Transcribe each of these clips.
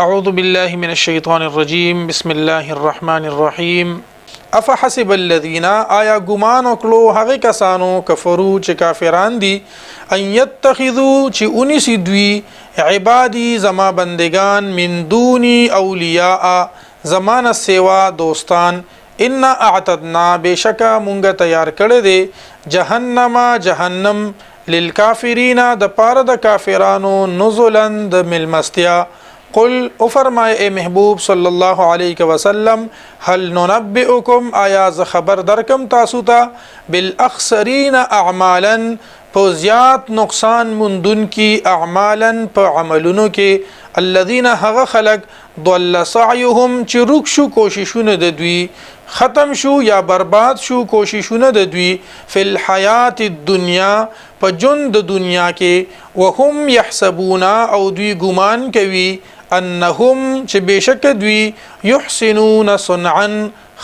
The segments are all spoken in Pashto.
اعوذ بالله من الشیطان الرجیم بسم الله الرحمن الرحیم افحسب الذين آیا ګمان وکړو هغه کسانو کفرو چې کافران دي ان يتخذوا چې انسی دوی عبادی زما بندگان من دوني اولیاء زمانه سیوا دوستان ان اعتدنا بشکا مونږه تیار کړی دی جهنم للکافرین د پاره د کافرانو نزلا د ملمستیا قل او فرمائے اے محبوب صلی اللہ علیہ وسلم هل ننبئکم آیا ز خبر درکم تاسو ته بالاخسرین اعمالا په زیات نقصان مندون کی اعمالا په عملونو کې الذين هغه خلق ضل سعيهم چې رک شو کوششونه د دوی ختم شو یا برباد شو کوششونه د دوی فی الحیات الدنیا په ژوند د دنیا کې وهم يحسبون او دوی ګمان کوي انهم چې بشک دوی يحسنون صنعا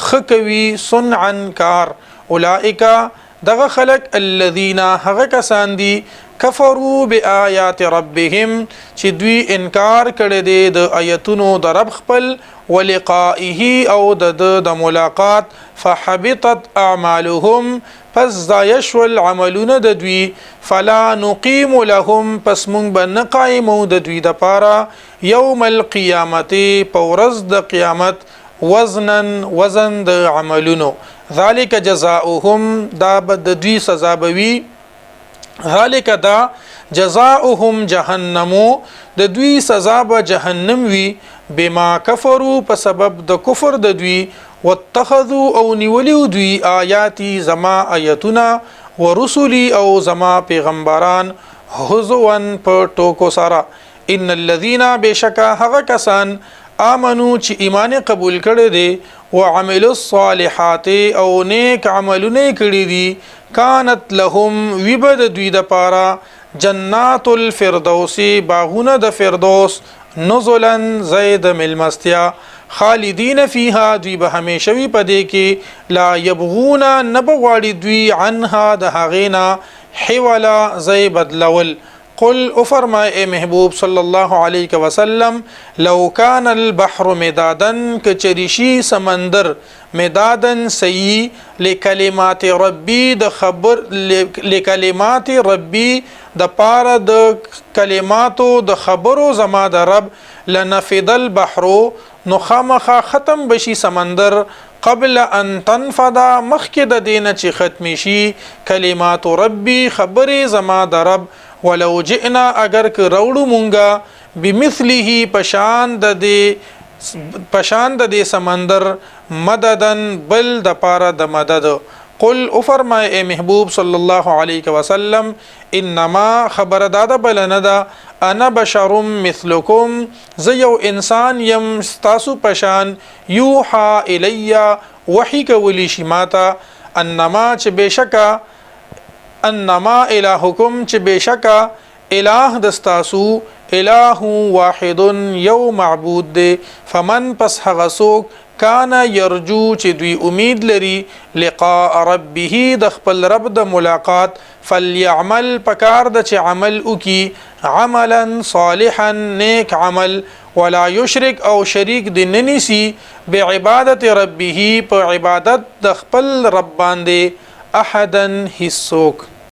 خکوي صنعا کار اولئک دغه خلق الذين هغه کسان دي کفروا بآیات ربهم چې دوی انکار کړي دي د آیتونو د رب خپل ولقائه او د ملاقات فحبطت اعمالهم پس ضایشول عملونه د دوی فلا نقیم لهم پس مونږ به نه قایمو د دوی د پاره یوم القیامت په ورځ د قیامت وزن د عملونو ذالک جزاؤهم دا د دوی سزا بوي ذالک دا جزاؤهم جهنم د دوی سزا به جهنم وي بما کفروا په سبب د کفر د دوی واتخذوا او نیولیو دوی آیاتی زما آیتنا ورسلی او زما پیغمبران هزوا په ټوکو سره ان الذين بشکا هغه کسان آمنو چې ایمان قبول کړي دي وعملوا الصالحات او نیک عملونه کړي دي كانت لهم وبد دوی د پاره جنات الفردوس باغونه د فردوس نزلا زید ملمستیا خالدین فیها دوی به همیشه وي پدې کې لا یبغون نبغواړي دوی عنها د هغینا حولا زی بدلول قل او فرمائے اے محبوب صلی اللہ علیہ وسلم لو کان البحر مدادن کچریشی سمندر مدادن سی لکلمات ربی د خبر لکلمات ربی د پاره د کلماتو د خبرو زما د رب لنفد البحر نو خامخا ختم بشي سمندر قبل ان تنفد مخکې د دینه چې ختم شي کلمات ربی خبرې زما د رب ولو جئنا اگر که روړو مونږه بمثله پشان د دې سمندر مددن بل د پاره د مدد قل او فرمای اے محبوب صلی الله علیه وسلم انما خبر داده بلندا انا بشر مثلکم زیو انسان یم تاسو پشان یوحا الیا وحی کولی شماتا انما چې بشکا انما الهکم چې بشکا الہ دستاسو الہ واحد یو معبود دی فمن پس هغسوک کان یرجو چې دوی امید لري لقاء ربه د خپل رب د ملاقات فليعمل پکار د چې عمل وکي عملا صالحا نیک عمل ولا یشرک او شریک د ننسی بعبادت ربه په عبادت د خپل رب باندې احدا هیڅوک